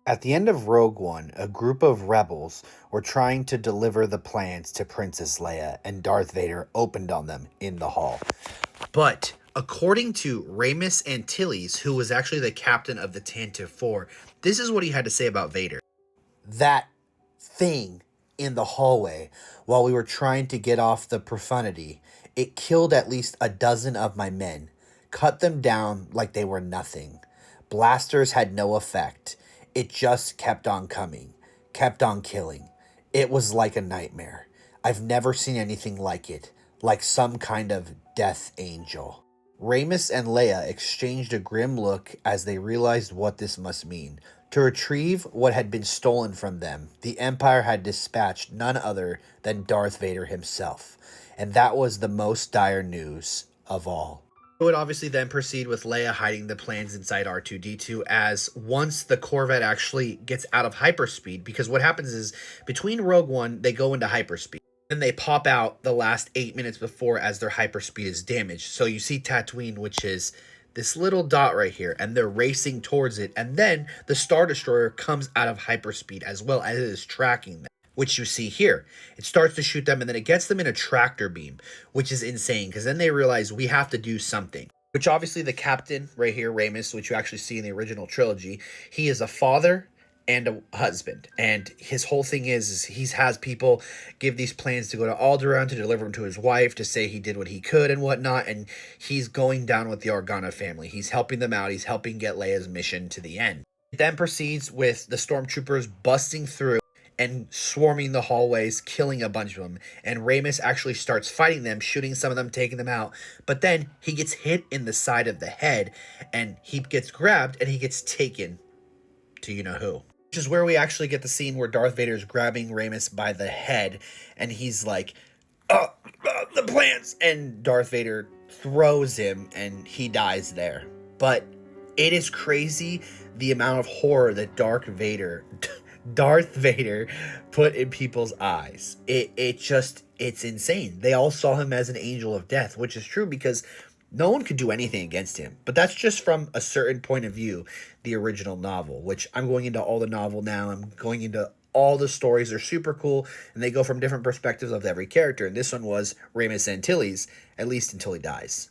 At the end of Rogue One, a group of rebels were trying to deliver the plans to Princess Leia, and Darth Vader opened on them in the hall. But according to Ramus Antilles, who was actually the captain of the Tantive 4, this is what he had to say about Vader. That thing in the hallway, while we were trying to get off the profundity, it killed at least a dozen of my men, cut them down like they were nothing. Blasters had no effect. It just kept on coming, kept on killing. It was like a nightmare. I've never seen anything like it, like some kind of death angel. Ramus and Leia exchanged a grim look as they realized what this must mean. To retrieve what had been stolen from them, the Empire had dispatched none other than Darth Vader himself, and that was the most dire news of all. It would obviously then proceed with Leia hiding the plans inside R2D2 as once the Corvette actually gets out of hyperspeed, because what happens is between Rogue One, they go into hyperspeed. Then they pop out the last 8 minutes before as their hyperspeed is damaged. So you see Tatooine, which is this little dot right here, and they're racing towards it. And then the Star Destroyer comes out of hyperspeed as well as it is tracking them, which you see here. It starts to shoot them, and then it gets them in a tractor beam, which is insane, because then they realize we have to do something. Which obviously the captain right here, Ramus, which you actually see in the original trilogy, he is a father and a husband, and his whole thing is he has people give these plans to go to Alderaan to deliver them to his wife, to say he did what he could and whatnot, and he's going down with the Organa family. He's helping them out. He's helping get Leia's mission to the end. It then proceeds with the stormtroopers busting through and swarming the hallways, killing a bunch of them. And Ramus actually starts fighting them, shooting some of them, taking them out. But then he gets hit in the side of the head, and he gets grabbed, and he gets taken to you know who. Which is where we actually get the scene where Darth Vader is grabbing Ramus by the head, and he's like, the plans! And Darth Vader throws him, and he dies there. But it is crazy the amount of horror that Darth Vader put in people's eyes. It's insane. They all saw him as an angel of death, which is true because no one could do anything against him. But that's just from a certain point of view, the original novel, which I'm going into all the novel now. I'm going into all the stories. They're super cool, and they go from different perspectives of every character. And this one was Ramus Antilles, at least until he dies.